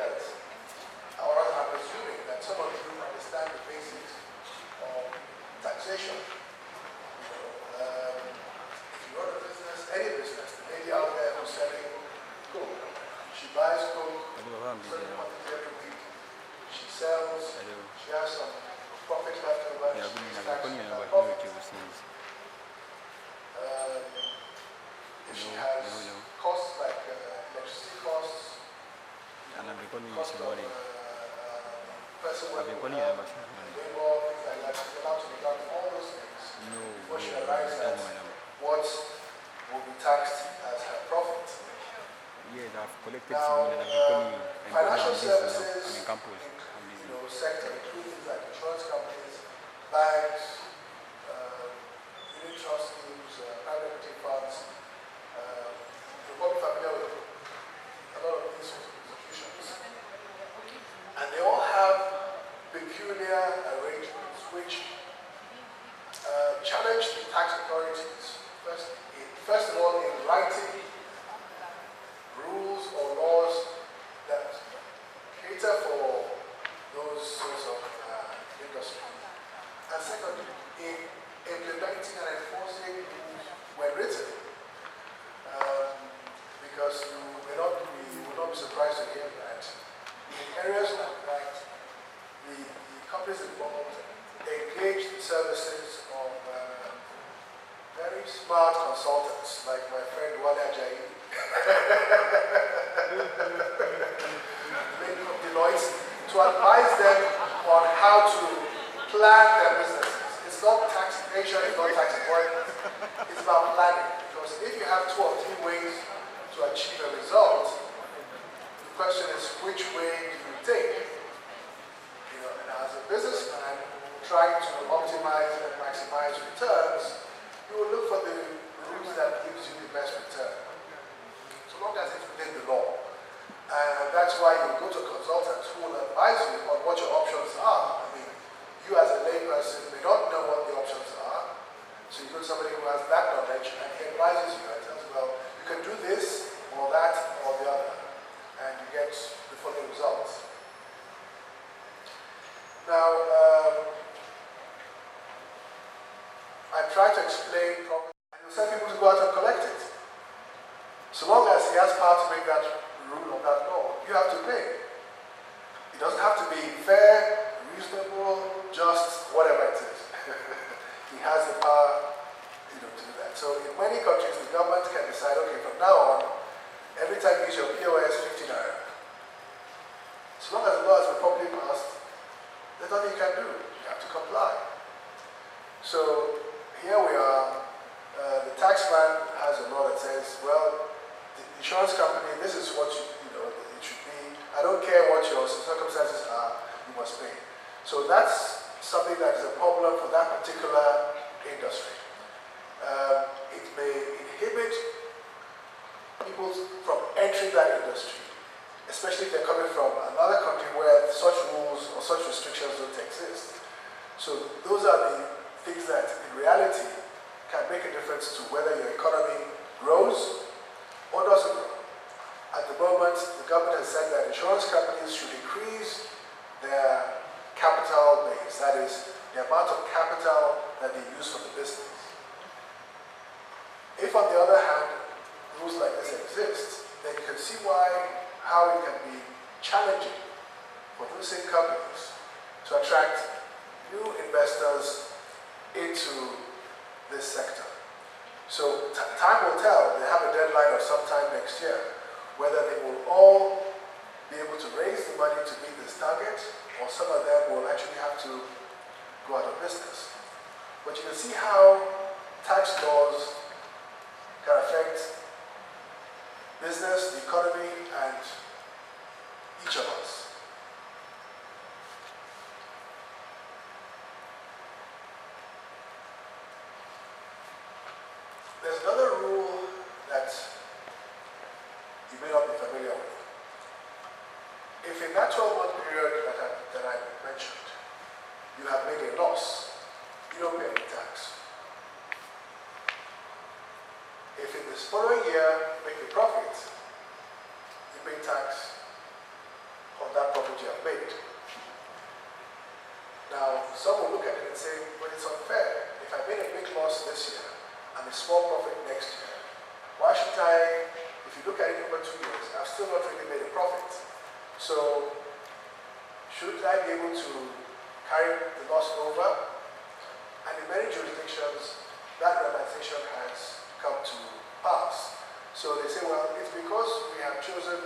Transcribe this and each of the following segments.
that, or I'm assuming that some of you understand the basics of taxation. If you run a business, any business, the lady out there who's selling Coke, she buys Coke, certain quantity every week, she sells, she has some profit left over, she pays tax on that profit. If she has costs like electricity costs, cost of person working with her, labor, things like that, she's allowed to deduct all those things before she arrives at what will be taxed as her profit. Now, financial services sector includes things like insurance companies, banks, unit trust schemes, private equity funds. You're probably familiar with a lot of these sorts of institutions. And they all have peculiar arrangements which challenge the tax authorities, first of all, in writing rules or laws that cater for those sorts of industries. And secondly, in implementing and enforcing rules when written. Because you will not be surprised to hear that in areas like that, the companies involved engage the services of very smart consultants like my friend ĽEX Ajayi, lady from Deloitte, to advise them on how to plan their businesses. It's not tax evasion, it's not tax avoidance, it's about planning. Because if you have 2 or 3 ways to achieve a result, the question is which way do you take? And as a businessman trying to optimize and maximize returns, you will look for the route that gives you the best return, so long as it's within the law. And that's why you go to consultants who will advise you on what your options are. I mean, you as a layperson may not know what the options are, so you go to somebody who has that knowledge and he advises you and tells you, well, you can do this or that or the other, and you get the following results. Now, I try to explain properly, and you send people to go out and collect it. So long as he has power to make that rule or that law, you have to pay. It doesn't have to be fair, reasonable, just, whatever it is. He has the power to do that. So in many countries, the government can decide, okay, from now on, every time you use your POS, 50 naira. So long as the law has been properly passed, there's nothing you can do. You have to comply. So here we are. The taxman has a law that says, well, the insurance company, this is what it should be. I don't care what your circumstances are, you must pay. So that's something that is a problem for that particular industry. It may inhibit people from entering that industry, especially if they're coming from another country where such rules or such restrictions don't exist. So those are the things that in reality can make a difference to whether your economy grows or doesn't grow. At the moment, the government has said that insurance companies should increase their capital base, that is, the amount of capital that they use for the business. If, on the other hand, rules like this exist, then you can see how it can be challenging for those same companies to attract new investors into this sector. So time will tell. They have a deadline of sometime next year, whether they will all be able to raise the money to meet this target, or some of them will actually have to go out of business. But you can see how tax laws can affect business, the economy, and each of us. There's another rule that you may not be familiar with. If in that 12-month period that I mentioned, you have made a loss, you don't pay any tax. If in this following year you make a profit, you pay tax of that profit you have made. Now, some will look at it and say, well, it's unfair. If I made a big loss this year and a small profit next year, why should I, if you look at it over 2 years, I've still not really made a profit. So, should I be able to carry the loss over? And in many jurisdictions, that realization has come to pass. So they say, well, it's because we have chosen,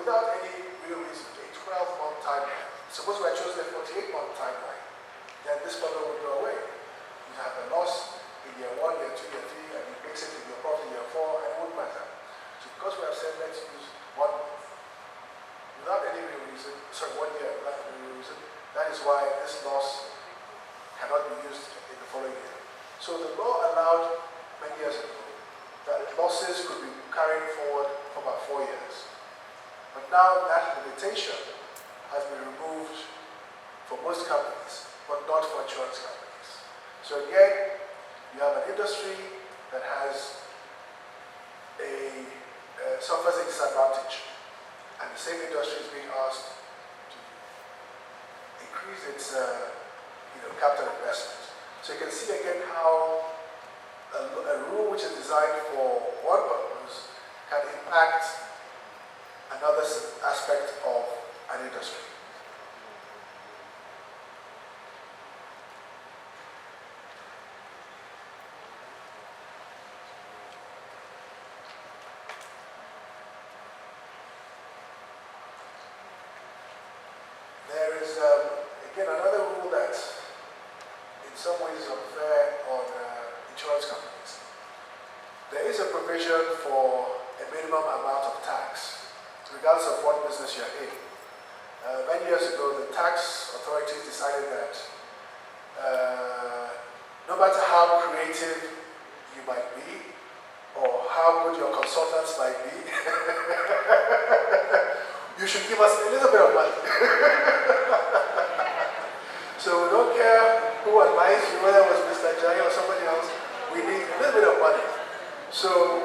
without any real reason, a 12-month timeline. Suppose we had chosen a 48-month timeline, then this problem would go away. You have a loss in year 1, year 2, year 3, and you mix it in your profit in year 4, and it won't matter. So because we have said let's use 1 month, without any real reason, sorry, 1 year without any real reason, that is why this loss cannot be used in the following year. So the law allowed many years ago that losses could be carried forward for about 4 years. But now that limitation has been removed for most companies, but not for insurance companies. So again, you have an industry that has suffers a disadvantage, and the same industry is being asked to increase its capital investment. So you can see again how a rule which is designed for one purpose can impact another aspect of an industry. There is, again, another rule that in some ways is unfair on insurance companies. There is a provision for a minimum amount of tax, regardless of what business you're in. Many years ago, the tax authorities decided that no matter how creative you might be, or how good your consultants might be, you should give us a little bit of money. So we don't care who advised you, whether it was Mr. Ajayi or somebody else, we need a little bit of money. So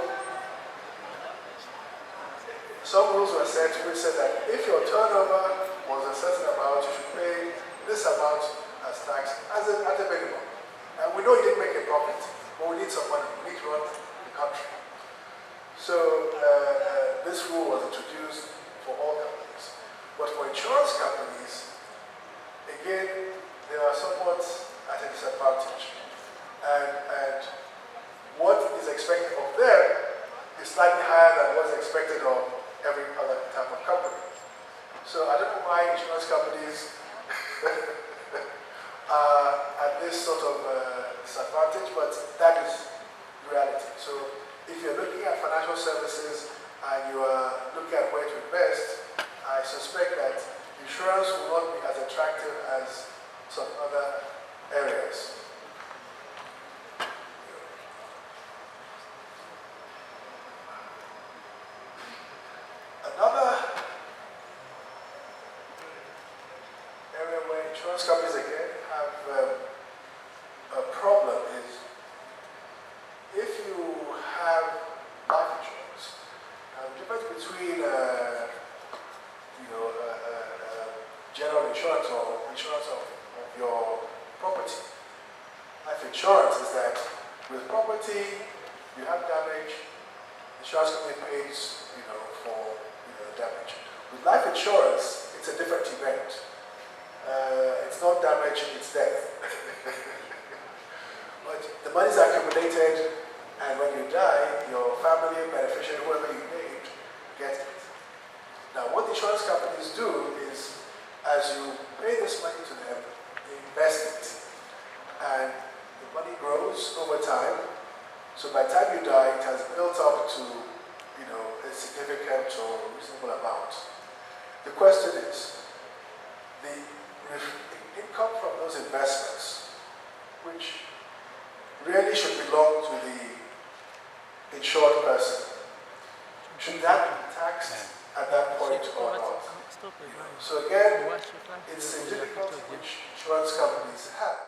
some rules were set which said that if your turnover was a certain amount, you should pay this amount as tax at a minimum. And we know you didn't make a profit, but we need some money. We need to run the country. So this rule was introduced for all companies. But for insurance companies, again, they are somewhat at a disadvantage. And what is expected of them is slightly higher than what's expected of every other type of company. So I don't know why insurance companies are at this sort of disadvantage, but that is reality. So if you're looking at financial services and you are looking at where to invest, I suspect that insurance will not be as attractive as some other areas. Another area where insurance companies again have a problem is if you have life insurance, the difference between general insurance or insurance of your property. Life insurance is that with property you have damage, insurance company pays for damage. With life insurance, it's a different event. It's not damage, it's death. But the money is accumulated, and when you die, your family, beneficiary, whoever you named, gets it. Now, what insurance companies do is, as you pay this money to them, they invest it. And the money grows over time. So by the time you die, it has built up to, a significant or reasonable amount. The question is, the income from those investments, which really should belong to the insured person, should that be taxed at that point or not? So again, it's a difficulty which insurance companies have.